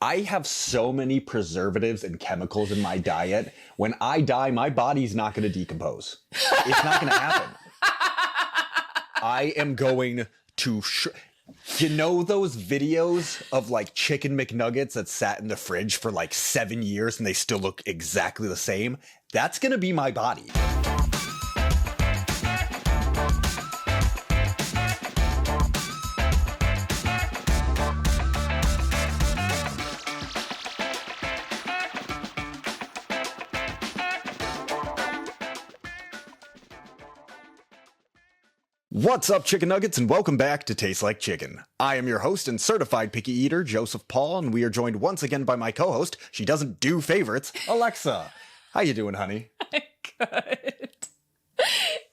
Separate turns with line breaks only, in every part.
I have so many preservatives and chemicals in my diet. When I die, my body's not going to decompose. It's not going to happen. I am going to... You know those videos of like chicken McNuggets that sat in the fridge for like 7 years and they still look exactly the same? That's going to be my body. What's up, chicken nuggets, and welcome back to Taste Like Chicken. I am your host and certified picky eater, Joseph Paul, and we are joined once again by my co-host. She doesn't do favorites, Alexa. How you doing, honey?
Good.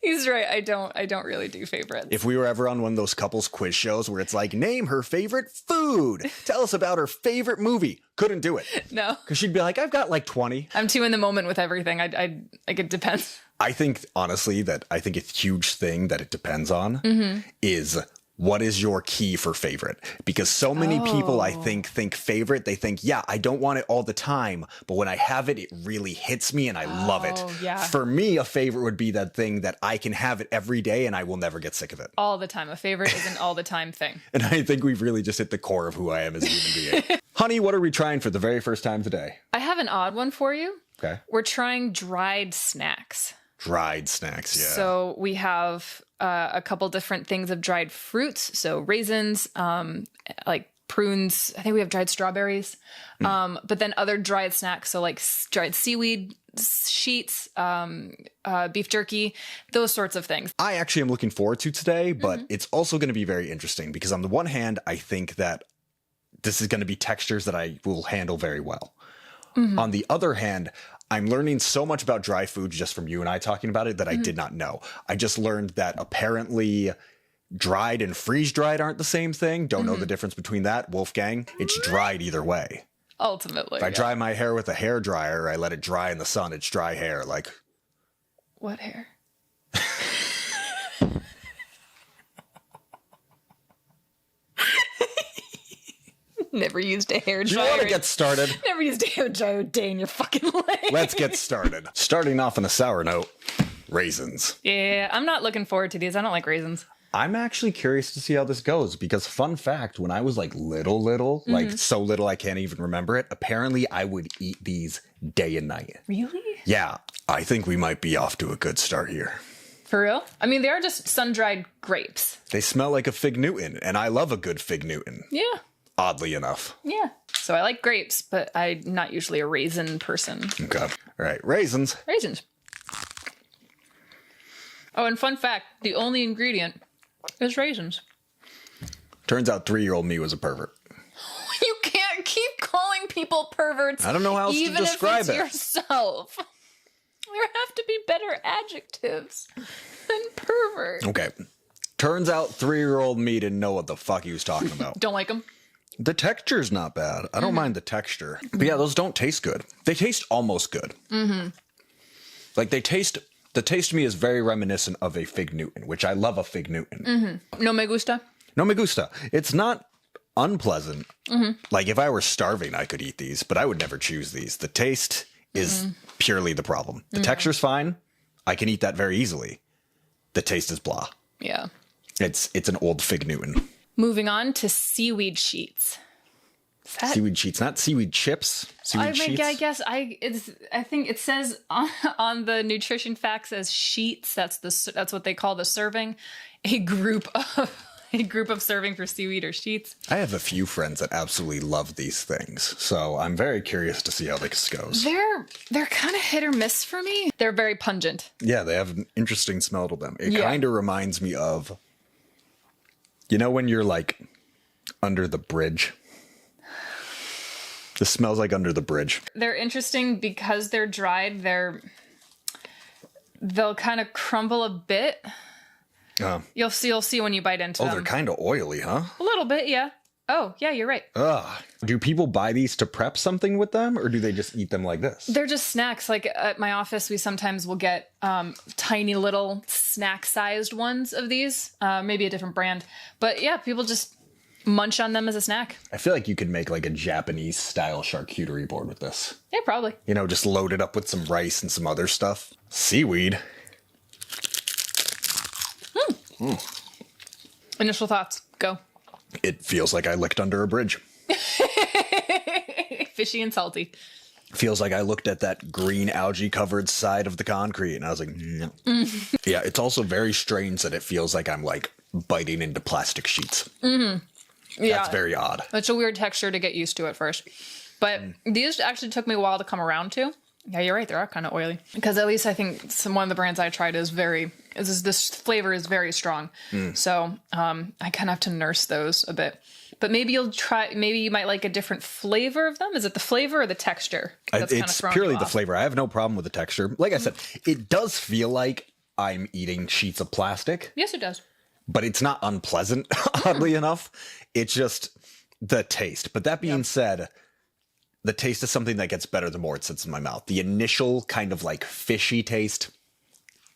He's right. I don't really do favorites.
If we were ever on one of those couples quiz shows where it's like, name her favorite food, tell us about her favorite movie, couldn't do it.
No.
Because she'd be like, I've got like 20.
I'm too in the moment with everything. I like, it depends.
I think, honestly, a huge thing that it depends on is what is your key for favorite? Because so many people, I think favorite, they think, yeah, I don't want it all the time, but when I have it, it really hits me and I love it.
Yeah.
For me, a favorite would be that thing that I can have it every day and I will never get sick of it.
All the time. A favorite is an all the time thing.
And I think we've really just hit the core of who I am as a human being. Honey, what are we trying for the very first time today?
I have an odd one for you.
Okay.
We're trying dried snacks.
Dried snacks, yeah.
So we have a couple different things of dried fruits. So raisins, like prunes. I think we have dried strawberries. But then other dried snacks. So like dried seaweed sheets, beef jerky, those sorts of things. I
actually am looking forward to today, but it's also going to be very interesting because on the one hand, I think that this is going to be textures that I will handle very well. On the other hand, I'm learning so much about dry foods just from you and I talking about it that I did not know. I just learned that apparently dried and freeze-dried aren't the same thing. Don't know the difference between that. Wolfgang, it's dried either way.
Ultimately.
If I dry my hair with a hair dryer, I let it dry in the sun, it's dry hair. Like,
what hair? Never used a hair dryer.
Do you want to get started?
Never used a hair dryer a day in your fucking life.
Let's get started. Starting off on a sour note, raisins.
Yeah, I'm not looking forward to these. I don't like raisins.
I'm actually curious to see how this goes because fun fact, when I was like little, like so little I can't even remember it, apparently I would eat these day and night.
Really?
Yeah, I think we might be off to a good start here.
For real? I mean, they are just sun-dried grapes.
They smell like a Fig Newton, and I love a good Fig Newton.
Yeah.
Oddly enough.
Yeah. So I like grapes, but I'm not usually a raisin person.
Okay. All right. Raisins.
Raisins. Oh, and fun fact, the only ingredient is raisins.
Turns out 3-year-old me was a pervert.
You can't keep calling people perverts.
I don't know how else to describe it.
Even if it's yourself. There have to be better adjectives than pervert.
Okay. Turns out 3-year-old me didn't know what the fuck he was talking about.
Don't like them?
The texture's not bad. I don't mind the texture. But yeah, those don't taste good. They taste almost good. Like the taste to me is very reminiscent of a Fig Newton, which I love a Fig Newton.
No me gusta?
No me gusta. It's not unpleasant. Like if I were starving, I could eat these, but I would never choose these. The taste is purely the problem. The texture's fine. I can eat that very easily. The taste is blah.
Yeah.
It's an old Fig Newton.
Moving on to seaweed sheets.
Seaweed sheets, not seaweed chips. Seaweed sheets.
I guess I think it says on the nutrition facts as sheets. That's what they call the serving. A group of serving for seaweed or sheets.
I have a few friends that absolutely love these things, so I'm very curious to see how this goes.
They're kind of hit or miss for me. They're very pungent.
Yeah, they have an interesting smell to them. It kind of reminds me of, you know, when you're like under the bridge. This smells like under the bridge.
They're interesting because they're dried. They'll kind of crumble a bit. You'll see when you bite into them.
Oh, they're kind of oily, huh?
A little bit, yeah. Oh, yeah, you're right.
Do people buy these to prep something with them, or do they just eat them like this?
They're just snacks. Like at my office, we sometimes will get tiny little snack-sized ones of these. Maybe a different brand. But yeah, people just munch on them as a snack.
I feel like you could make like a Japanese style charcuterie board with this.
Yeah, probably.
You know, just load it up with some rice and some other stuff. Seaweed.
Initial thoughts. Go.
It feels like I licked under a bridge.
Fishy and salty.
Feels like I looked at that green algae covered side of the concrete and I was like, no. Yeah, it's also very strange that it feels like I'm like biting into plastic sheets.
Yeah.
That's very odd.
It's a weird texture to get used to at first. But these actually took me a while to come around to. Yeah, you're right. They are kind of oily. Because at least I think one of the brands I tried this flavor is very strong. So I kind of have to nurse those a bit. But maybe you might like a different flavor of them. Is it the flavor or the texture?
It's purely the flavor. I have no problem with the texture. Like I said, it does feel like I'm eating sheets of plastic.
Yes, it does.
But it's not unpleasant, oddly enough. It's just the taste. But that being said, the taste is something that gets better the more it sits in my mouth. The initial kind of like fishy taste,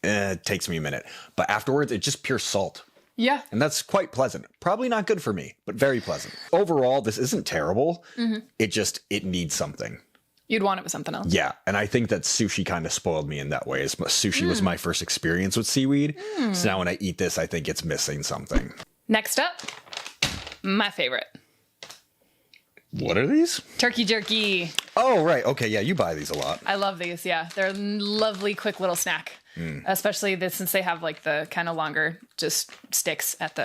it takes me a minute. But afterwards, it's just pure salt.
Yeah.
And that's quite pleasant. Probably not good for me, but very pleasant. Overall, this isn't terrible. It needs something.
You'd want it with something else.
Yeah. And I think that sushi kind of spoiled me in that way. Sushi was my first experience with seaweed. So now when I eat this, I think it's missing something.
Next up, my favorite.
What are these?
Turkey jerky.
Oh, right. Okay. Yeah. You buy these a lot.
I love these. Yeah. They're a lovely, quick little snack. Especially since they have like the kind of longer just sticks at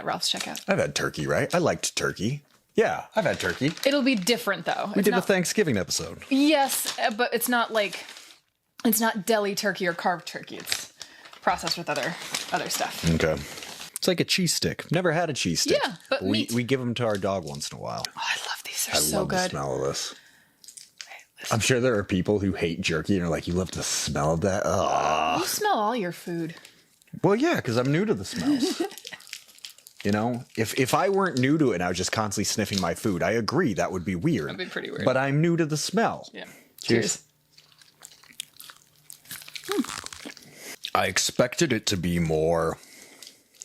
Ralph's checkout.
I've had turkey, right? I liked turkey. Yeah, I've had turkey.
It'll be different though.
We did a Thanksgiving episode.
Yes, but it's not deli turkey or carved turkey. It's processed with other stuff.
Okay. It's like a cheese stick. Never had a cheese stick.
Yeah, but
we give them to our dog once in a while.
Oh, I love these. They're
I
so
love
good.
the smell of this. I'm sure there are people who hate jerky and are like, you love the smell of that? Ugh.
You smell all your food.
Well, yeah, because I'm new to the smells. You know, if I weren't new to it and I was just constantly sniffing my food, I agree that would be weird.
That'd be pretty weird.
But I'm new to the smell.
Yeah.
Cheers. I expected it to be more,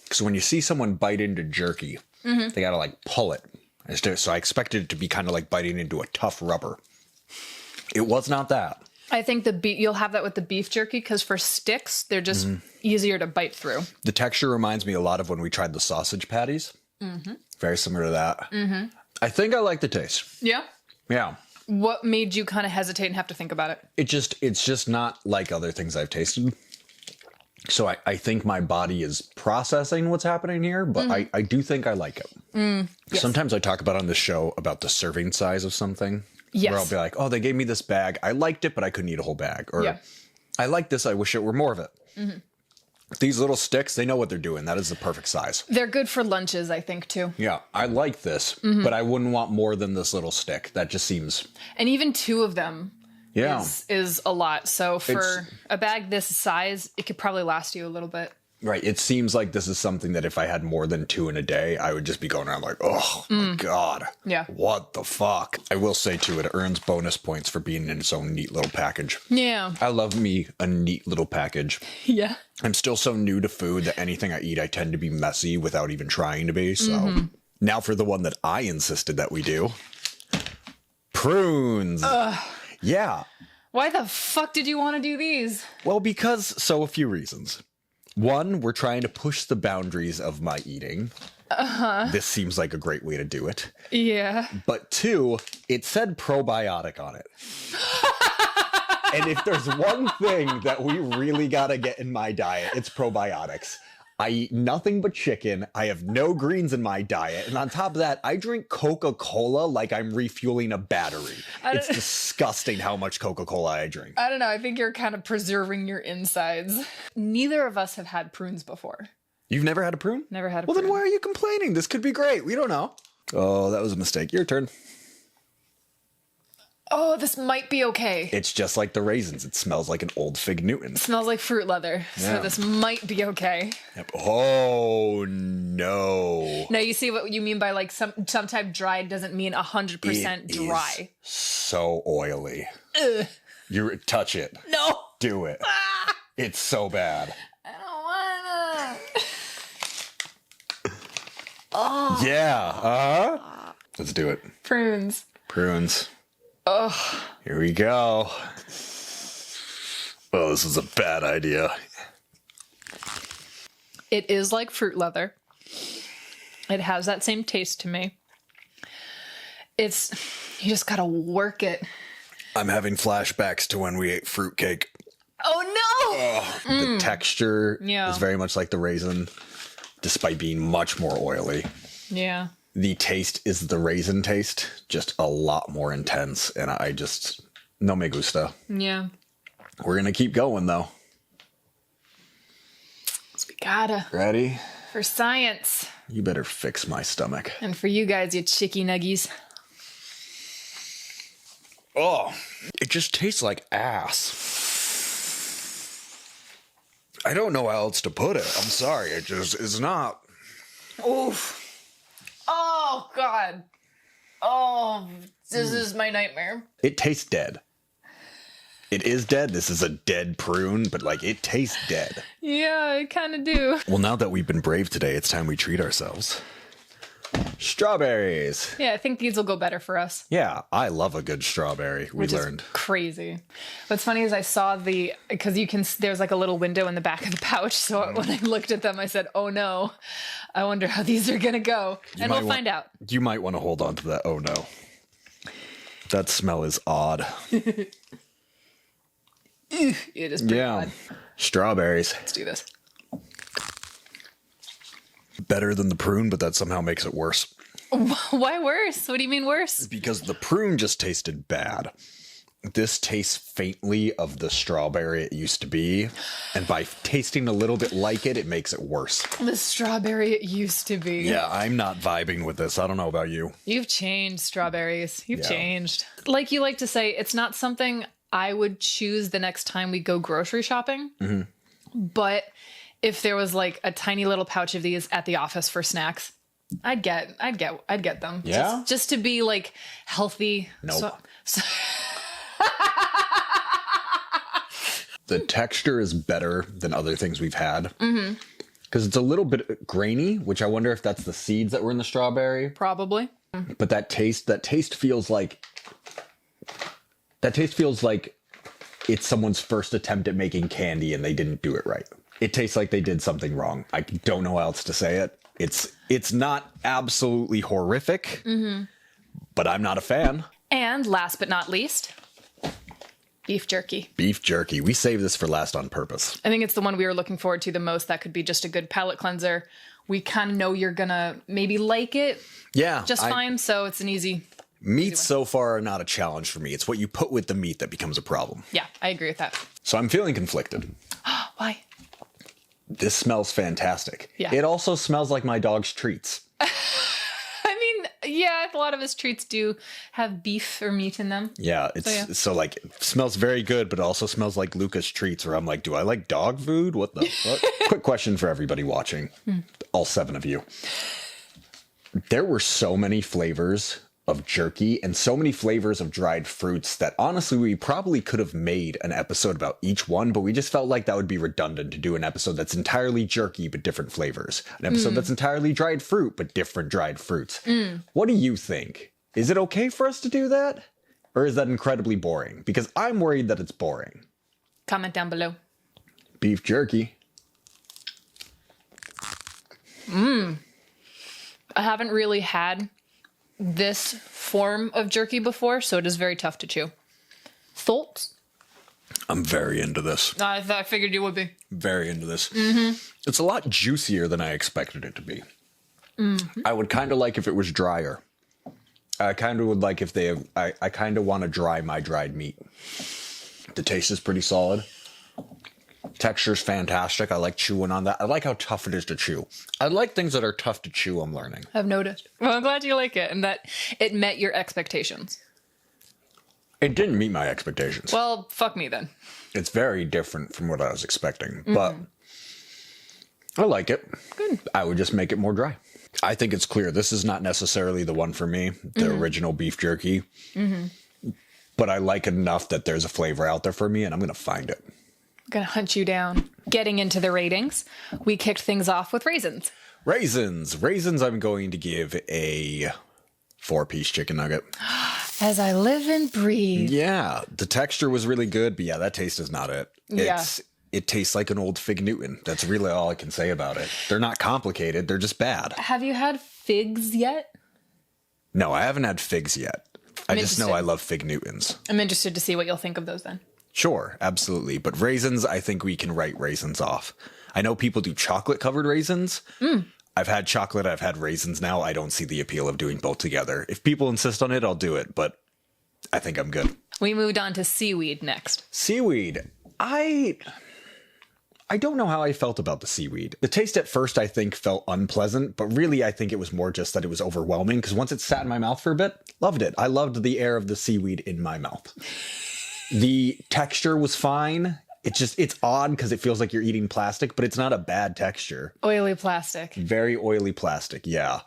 because when you see someone bite into jerky, they gotta like pull it. So I expected it to be kind of like biting into a tough rubber. It was not that.
I think you'll have that with the beef jerky because for sticks, they're just easier to bite through.
The texture reminds me a lot of when we tried the sausage patties. Very similar to that. I think I like the taste.
Yeah?
Yeah.
What made you kind of hesitate and have to think about it?
It's just not like other things I've tasted. So I think my body is processing what's happening here, but I do think I like it. Yes. Sometimes I talk about on this show about the serving size of something.
Yes.
Where I'll be like, oh, they gave me this bag. I liked it, but I couldn't eat a whole bag. Or I like this. I wish it were more of it. These little sticks, they know what they're doing. That is the perfect size.
They're good for lunches, I think, too.
Yeah, I like this, but I wouldn't want more than this little stick. That just seems...
And even two of them is a lot. So for a bag this size, it could probably last you a little bit.
Right. It seems like this is something that if I had more than two in a day, I would just be going around like, oh, my God.
Yeah.
What the fuck? I will say, too, it earns bonus points for being in its own neat little package.
Yeah.
I love me a neat little package.
Yeah.
I'm still so new to food that anything I eat, I tend to be messy without even trying to be. So now for the one that I insisted that we do. Prunes. Yeah.
Why the fuck did you want to do these?
Well, a few reasons. One, we're trying to push the boundaries of my eating. This seems like a great way to do it.
Yeah.
But two, it said probiotic on it. And if there's one thing that we really gotta get in my diet, it's probiotics. I eat nothing but chicken. I have no greens in my diet. And on top of that, I drink Coca-Cola like I'm refueling a battery. It's disgusting how much Coca-Cola I drink.
I don't know. I think you're kind of preserving your insides. Neither of us have had prunes before.
You've never had a prune?
Never had a prune.
Well, then why are you complaining? This could be great. We don't know. Oh, that was a mistake. Your turn.
Oh, this might be okay.
It's just like the raisins. It smells like an old Fig Newton.
It smells like fruit leather.
Yeah.
So this might be okay.
Yep. Oh, no.
No, you see what you mean by like sometimes dried doesn't mean 100% dry.
Is so oily.
Ugh.
You touch it.
No.
Do it.
Ah,
It's so bad.
I don't wanna. Oh.
Yeah. Let's do it.
Prunes.
Prunes.
Oh.
Here we go. Oh, this is a bad idea.
It is like fruit leather. It has that same taste to me. You just gotta work it.
I'm having flashbacks to when we ate fruitcake.
Oh no!
The texture
Yeah.
is very much like the raisin, despite being much more oily.
Yeah.
The taste is the raisin taste, just a lot more intense, and no me gusta.
Yeah.
We're gonna keep going though.
We gotta.
Ready?
For science.
You better fix my stomach.
And for you guys, you chicky nuggies.
Oh, it just tastes like ass. I don't know how else to put it. I'm sorry. It just is not.
Oof. Oh, God. Oh, this is my nightmare.
It tastes dead. It is dead. This is a dead prune, but it tastes dead.
Yeah, I kind of do.
Well, now that we've been brave today, it's time we treat ourselves. Strawberries.
Yeah, I think these will go better for us.
Yeah, I love a good strawberry. We learned.
Is crazy. What's funny is I saw because there's like a little window in the back of the pouch. So when I looked at them, I said, oh no, I wonder how these are going to go. And we'll find out.
You might want to hold on to that. Oh no. That smell is odd.
It is pretty odd.
Strawberries.
Let's do this.
Better than the prune, but that somehow makes it worse.
Why worse? What do you mean worse?
Because the prune just tasted bad. This tastes faintly of the strawberry it used to be. And by tasting a little bit like it, it makes it worse.
The strawberry it used to be.
Yeah, I'm not vibing with this. I don't know about you.
You've changed, strawberries. You've changed. Like you like to say, it's not something I would choose the next time we go grocery shopping. Mm-hmm. But if there was like a tiny little pouch of these at the office for snacks, I'd get them.
Yeah?
Just to be like healthy.
Nope. The texture is better than other things we've had. Mm-hmm. Because it's a little bit grainy, which I wonder if that's the seeds that were in the strawberry.
Probably.
But that taste feels like it's someone's first attempt at making candy and they didn't do it right. It tastes like they did something wrong. I don't know how else to say it. It's not absolutely horrific, but I'm not a fan.
And last but not least, beef jerky.
Beef jerky. We saved this for last on purpose.
I think it's the one we were looking forward to the most. That could be just a good palate cleanser. We kind of know you're going to maybe like it just fine, so it's an easy...
Meats so far are not a challenge for me. It's what you put with the meat that becomes a problem.
Yeah, I agree with that.
So I'm feeling conflicted.
Why?
This smells fantastic.
Yeah.
It also smells like my dog's treats.
I mean, yeah, a lot of his treats do have beef or meat in them.
Yeah, it smells very good, but it also smells like Luca's treats, where I'm like, do I like dog food? What the fuck? Quick question for everybody watching, all 7 of you. There were so many flavors of jerky and so many flavors of dried fruits that honestly we probably could have made an episode about each one, but we just felt like that would be redundant to do an episode that's entirely jerky but different flavors, an episode that's entirely dried fruit but different dried fruits. What do you think? Is it okay for us to do that, or is that incredibly boring? Because I'm worried that it's boring.
Comment down below.
Beef jerky.
I haven't really had this form of jerky before, so it is very tough to chew. Thoughts?
I'm very into this.
I figured you would be.
Very into this. It's a lot juicier than I expected it to be. I would kind of like if it was drier. I kind of would like if I kind of want to dry my dried meat. The taste is pretty solid. Texture's fantastic. I like chewing on that. I like how tough it is to chew. I like things that are tough to chew, I'm learning.
I've noticed. Well, I'm glad you like it and that it met your expectations.
It didn't meet my expectations.
Well, fuck me then.
It's very different from what I was expecting, but I like it.
Good.
I would just make it more dry. I think it's clear this is not necessarily the one for me, the original beef jerky, but I like it enough that there's a flavor out there for me and I'm going to find it.
I'm gonna hunt you down. Getting into the ratings, we kicked things off with raisins.
Raisins. Raisins I'm going to give a 4-piece chicken nugget.
As I live and breathe.
Yeah, the texture was really good, but yeah, that taste is not it. It tastes like an old Fig Newton. That's really all I can say about it. They're not complicated. They're just bad.
Have you had figs yet?
No, I haven't had figs yet. I just know I love Fig Newtons.
I'm interested to see what you'll think of those then.
Sure, absolutely. But raisins, I think we can write raisins off. I know people do chocolate-covered raisins. I've had chocolate. I've had raisins now. I don't see the appeal of doing both together. If people insist on it, I'll do it. But I think I'm good.
We moved on to seaweed next.
Seaweed. I don't know how I felt about the seaweed. The taste at first, I think, felt unpleasant, but really, I think it was more just that it was overwhelming because once it sat in my mouth for a bit, loved it. I loved the air of the seaweed in my mouth. The texture was fine. It's odd because it feels like you're eating plastic, but it's not a bad texture.
Oily plastic.
Very oily plastic, yeah.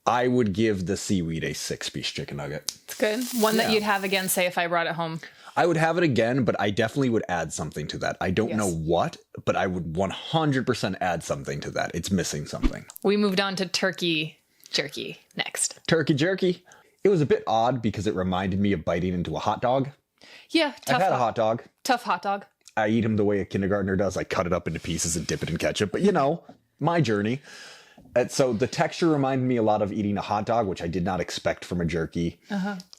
I would give the seaweed a 6-piece chicken nugget.
It's good. One that you'd have again, say, if I brought it home.
I would have it again, but I definitely would add something to that. I don't know what, but I would 100% add something to that. It's missing something.
We moved on to turkey jerky next.
Turkey jerky. It was a bit odd because it reminded me of biting into a hot dog.
Yeah, tough.
I've had a hot dog.
Tough hot dog.
I eat them the way a kindergartner does. I cut it up into pieces and dip it in ketchup. But, you know, my journey. And so the texture reminded me a lot of eating a hot dog, which I did not expect from a jerky.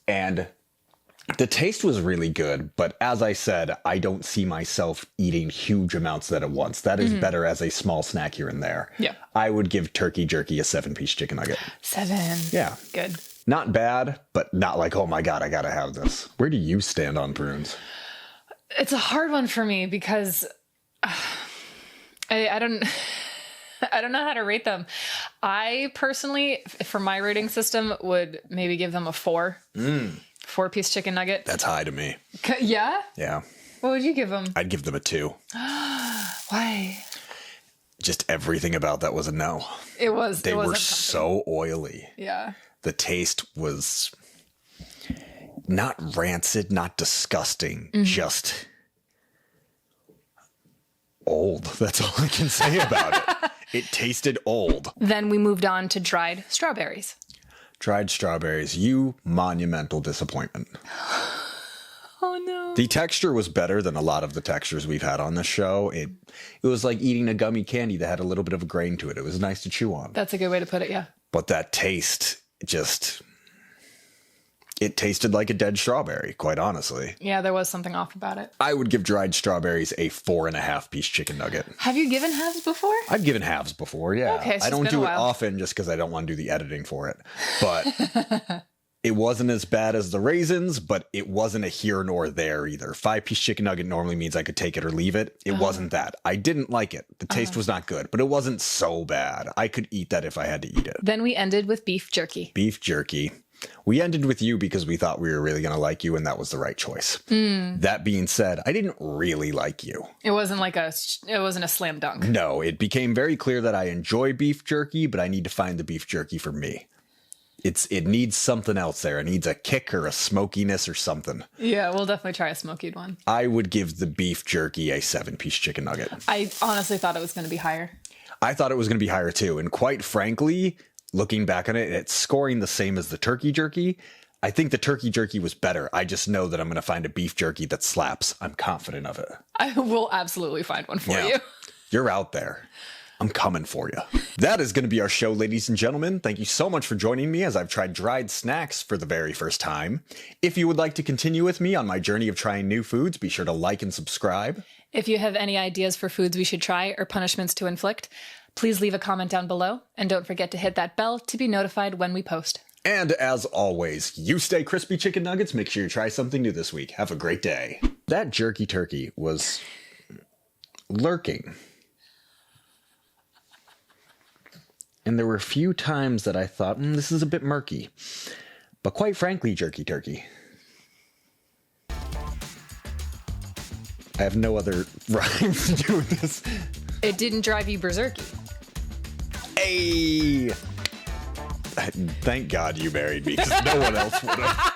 And the taste was really good. But as I said, I don't see myself eating huge amounts of that at once. That is better as a small snack here and there.
Yeah.
I would give turkey jerky a 7-piece chicken nugget.
7.
Yeah.
Good.
Not bad, but not like, oh my God, I got to have this. Where do you stand on prunes?
It's a hard one for me because I don't I don't know how to rate them. I personally, for my rating system, would maybe give them a 4. 4-piece chicken nugget.
That's high to me.
Yeah?
Yeah.
What would you give them?
I'd give them a 2.
Why?
Just everything about that was a no.
They
were so oily.
Yeah.
The taste was not rancid, not disgusting, just old. That's all I can say about it. It tasted old.
Then we moved on to dried strawberries.
Dried strawberries, you monumental disappointment.
Oh no.
The texture was better than a lot of the textures we've had on the show. It was like eating a gummy candy that had a little bit of a grain to it. It was nice to chew on.
That's a good way to put it, yeah.
But that taste it tasted like a dead strawberry, quite honestly.
Yeah, there was something off about it.
I would give dried strawberries a 4.5-piece chicken nugget.
Have you given halves before?
I've given halves before, yeah.
Okay, so
I don't
it's been
do
a
it
while.
often just because I don't want to do the editing for it. But it wasn't as bad as the raisins, but it wasn't a here nor there either. 5-piece chicken nugget normally means I could take it or leave it. It wasn't that. I didn't like it. The taste was not good, but it wasn't so bad. I could eat that if I had to eat it.
Then we ended with beef jerky.
Beef jerky. We ended with you because we thought we were really going to like you, and that was the right choice. That being said, I didn't really like you.
It wasn't a slam dunk.
No, it became very clear that I enjoy beef jerky, but I need to find the beef jerky for me. It needs something else there. It needs a kick or a smokiness or something.
Yeah, we'll definitely try a smokied one.
I would give the beef jerky a 7-piece chicken nugget.
I honestly thought it was going to be higher.
I thought it was going to be higher too. And quite frankly, looking back on it, it's scoring the same as the turkey jerky. I think the turkey jerky was better. I just know that I'm going to find a beef jerky that slaps. I'm confident of it.
I will absolutely find one for you.
You're out there. I'm coming for you. That is going to be our show, ladies and gentlemen. Thank you so much for joining me as I've tried dried snacks for the very first time. If you would like to continue with me on my journey of trying new foods, be sure to like and subscribe.
If you have any ideas for foods we should try or punishments to inflict, please leave a comment down below. And don't forget to hit that bell to be notified when we post.
And as always, you stay crispy chicken nuggets. Make sure you try something new this week. Have a great day. That jerky turkey was lurking. And there were a few times that I thought, this is a bit murky. But quite frankly, jerky turkey. I have no other rhymes to do with this.
It didn't drive you berserky.
Hey! Thank God you married me, because no one else would have.